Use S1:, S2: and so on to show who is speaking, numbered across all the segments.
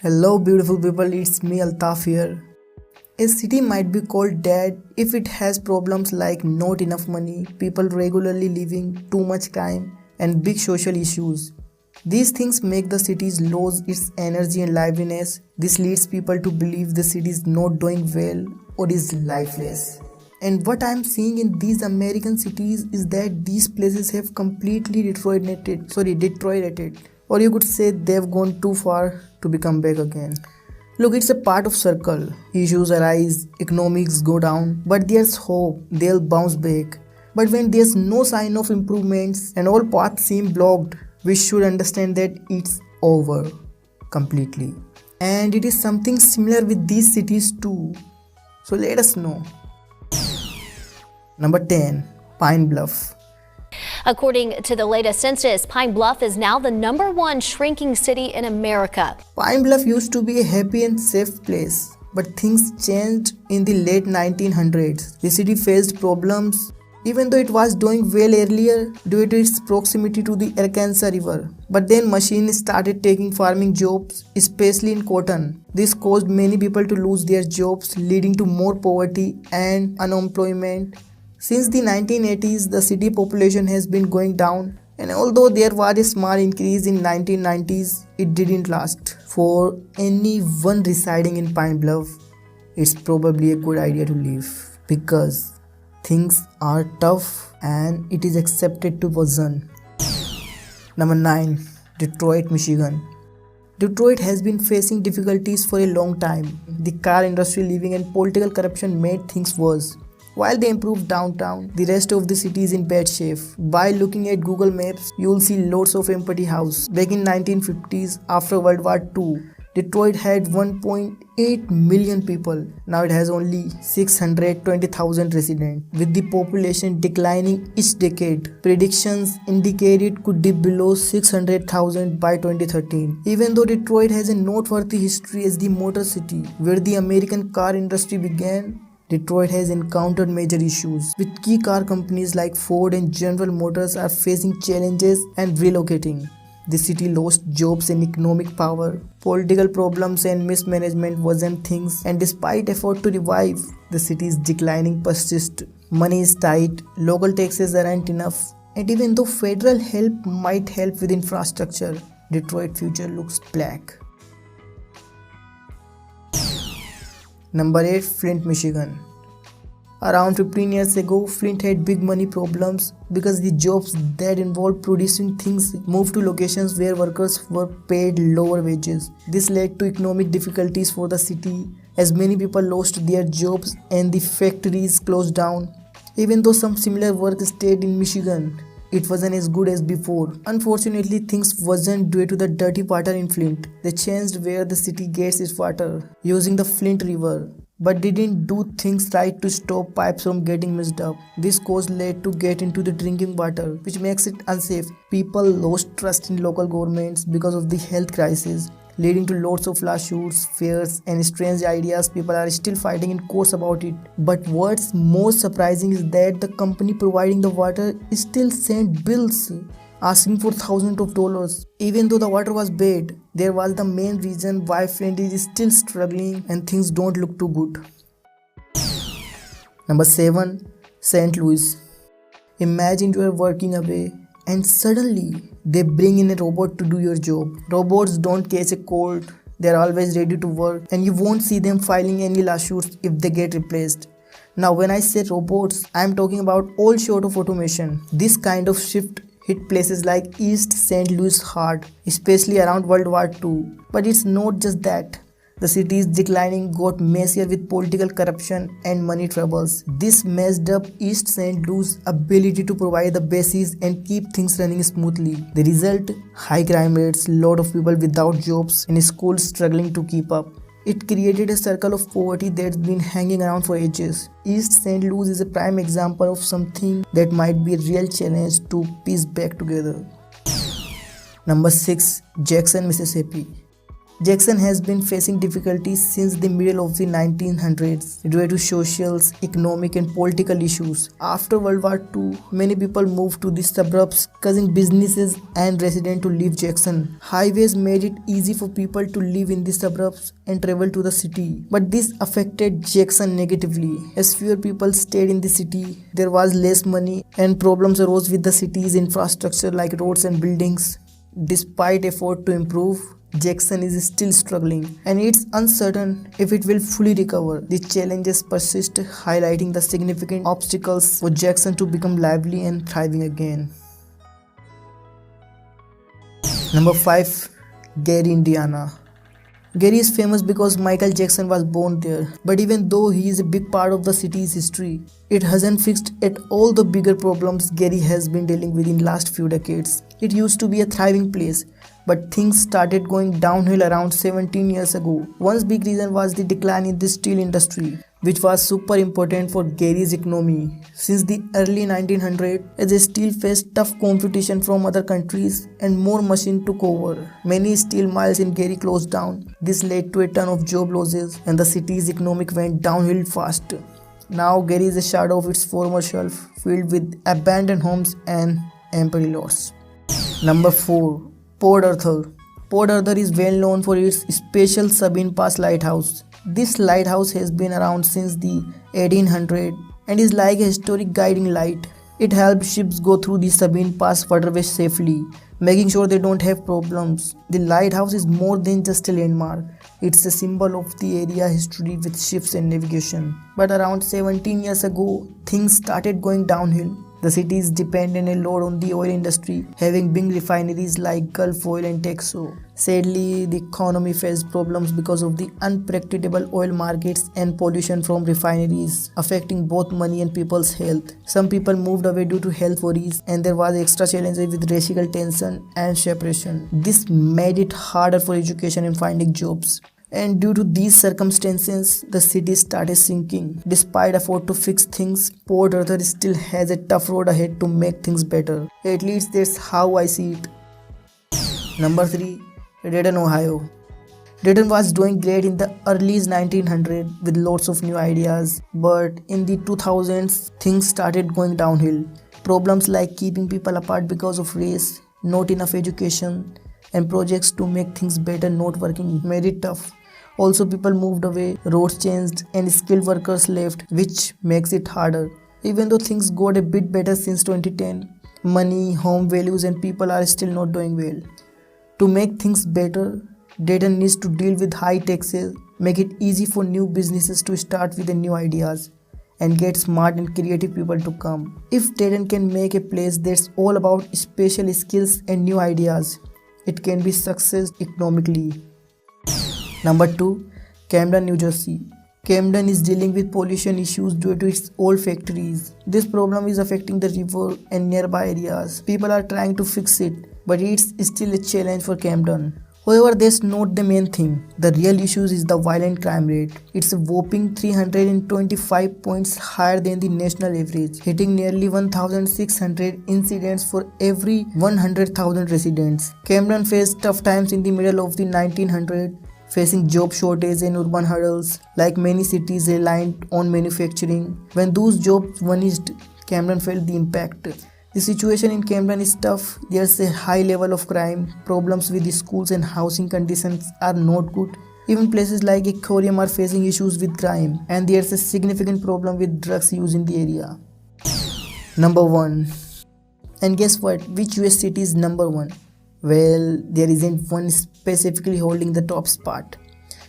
S1: Hello, beautiful people, it's me Altaf here. A city might be called dead if it has problems like not enough money, people regularly living, too much crime, and big social issues. These things make the cities lose its energy and liveliness. This leads people to believe the city is not doing well or is lifeless. And what I am seeing in these American cities is that these places have completely deteriorated. Or you could say they've gone too far to become back again. Look, it's a part of circle. Issues arise, economics go down, but there's hope, they'll bounce back. But when there's no sign of improvements and all paths seem blocked, we should understand that it's over completely. And it is something similar with these cities too. So let us know. Number 10. Pine Bluff.
S2: According to the latest census, Pine Bluff is now the #1 shrinking city in America.
S1: Pine Bluff used to be a happy and safe place, but things changed in the late 1900s. The city faced problems even though it was doing well earlier due to its proximity to the Arkansas River. But then machines started taking farming jobs, especially in cotton. This caused many people to lose their jobs, leading to more poverty and unemployment. Since the 1980s, the city population has been going down, and although there was a small increase in 1990s, it didn't last. For anyone residing in Pine Bluff, it's probably a good idea to leave because things are tough and it is accepted to worsen. Number 9. Detroit, Michigan. Detroit has been facing difficulties for a long time. The car industry, living and political corruption made things worse. While they improved downtown, the rest of the city is in bad shape. By looking at Google Maps, you'll see lots of empty houses. Back in 1950s, after World War II, Detroit had 1.8 million people. Now it has only 620,000 residents. With the population declining each decade, predictions indicate it could dip below 600,000 by 2013. Even though Detroit has a noteworthy history as the motor city, where the American car industry began, Detroit has encountered major issues, with key car companies like Ford and General Motors are facing challenges and relocating. The city lost jobs and economic power. Political problems and mismanagement worsened things, and despite effort to revive, the city's declining persist. Money is tight, local taxes aren't enough, and even though federal help might help with infrastructure, Detroit's future looks black. Number 8. Flint, Michigan. Around 15 years ago, Flint had big money problems because the jobs that involved producing things moved to locations where workers were paid lower wages. This led to economic difficulties for the city as many people lost their jobs and the factories closed down. Even though some similar work stayed in Michigan, it wasn't as good as before. Unfortunately, things wasn't due to the dirty water in Flint. They changed where the city gets its water, using the Flint River, but didn't do things right to stop pipes from getting messed up. This cause led to get into the drinking water, which makes it unsafe. People lost trust in local governments because of the health crisis, leading to lots of lawsuits, fears, and strange ideas. People are still fighting in courts about it. But what's more surprising is that the company providing the water still sent bills asking for thousands of dollars. Even though the water was bad, there was the main reason why Flint is still struggling and things don't look too good. Number 7. St. Louis. Imagine you are working away and suddenly they bring in a robot to do your job. Robots don't catch a cold, they're always ready to work, and you won't see them filing any lawsuits if they get replaced. Now when I say robots, I'm talking about all sort of automation. This kind of shift hit places like East St. Louis hard, especially around World War II. But it's not just that. The city's declining got messier with political corruption and money troubles. This messed up East St. Louis' ability to provide the basis and keep things running smoothly. The result? High crime rates, lot of people without jobs, and schools struggling to keep up. It created a circle of poverty that's been hanging around for ages. East St. Louis is a prime example of something that might be a real challenge to piece back together. Number 6. Jackson, Mississippi. Jackson has been facing difficulties since the middle of the 1900s due to social, economic and political issues. After World War II, many people moved to the suburbs, causing businesses and residents to leave Jackson. Highways made it easy for people to live in the suburbs and travel to the city. But this affected Jackson negatively. As fewer people stayed in the city, there was less money and problems arose with the city's infrastructure like roads and buildings. Despite effort to improve, Jackson is still struggling and it's uncertain if it will fully recover. The challenges persist, highlighting the significant obstacles for Jackson to become lively and thriving again. Number 5. Gary, Indiana. Gary is famous because Michael Jackson was born there, but even though he is a big part of the city's history, it hasn't fixed at all the bigger problems Gary has been dealing with in last few decades. It used to be a thriving place, but things started going downhill around 17 years ago. One big reason was the decline in the steel industry, which was super important for Gary's economy. Since the early 1900s, as the steel faced tough competition from other countries and more machines took over, many steel mills in Gary closed down. This led to a ton of job losses and the city's economic went downhill fast. Now Gary is a shadow of its former self, filled with abandoned homes and empty lots. Number 4. Port Arthur. Port Arthur is well known for its special Sabine Pass lighthouse. This lighthouse has been around since the 1800s and is like a historic guiding light. It helps ships go through the Sabine Pass waterway safely, making sure they don't have problems. The lighthouse is more than just a landmark. It's a symbol of the area history with ships and navigation. But around 17 years ago, things started going downhill. The city is dependent a lot on the oil industry, having big refineries like Gulf Oil and Texo. Sadly, the economy faced problems because of the unpredictable oil markets and pollution from refineries, affecting both money and people's health. Some people moved away due to health worries, and there was extra challenges with racial tension and separation. This made it harder for education and finding jobs. And due to these circumstances, the city started sinking. Despite effort to fix things, Port Arthur still has a tough road ahead to make things better. At least that's how I see it. Number 3. Dayton, Ohio. Dayton was doing great in the early 1900s with lots of new ideas, but in the 2000s, things started going downhill. Problems like keeping people apart because of race, not enough education, and projects to make things better not working made it tough. Also, people moved away, roads changed, and skilled workers left, which makes it harder. Even though things got a bit better since 2010, money, home values, and people are still not doing well. To make things better, Dayton needs to deal with high taxes, make it easy for new businesses to start with the new ideas, and get smart and creative people to come. If Dayton can make a place that's all about special skills and new ideas, it can be success economically. Number 2. Camden, New Jersey. Camden is dealing with pollution issues due to its old factories. This problem is affecting the river and nearby areas. People are trying to fix it, but it's still a challenge for Camden. However, that's not the main thing. The real issue is the violent crime rate. It's a whopping 325 points higher than the national average, hitting nearly 1,600 incidents for every 100,000 residents. Camden faced tough times in the middle of the 1900s, facing job shortage and urban hurdles, like many cities reliant on manufacturing. When those jobs vanished, Camden felt the impact. The situation in Camden is tough. There's a high level of crime, problems with the schools and housing conditions are not good. Even places like Aquarium are facing issues with crime, and there's a significant problem with drugs use in the area. Number 1. And guess what? Which US city is number 1? Well, there isn't one specifically holding the top spot.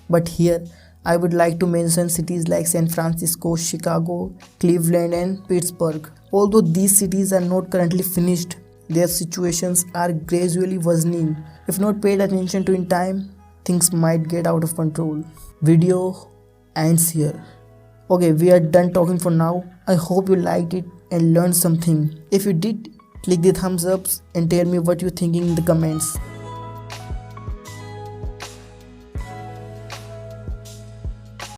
S1: But here, I would like to mention cities like San Francisco, Chicago, Cleveland and Pittsburgh. Although these cities are not currently finished, their situations are gradually worsening. If not paid attention to in time, things might get out of control. Video ends here. Okay, we are done talking for now. I hope you liked it and learned something. If you did, click the thumbs ups and tell me what you're thinking in the comments.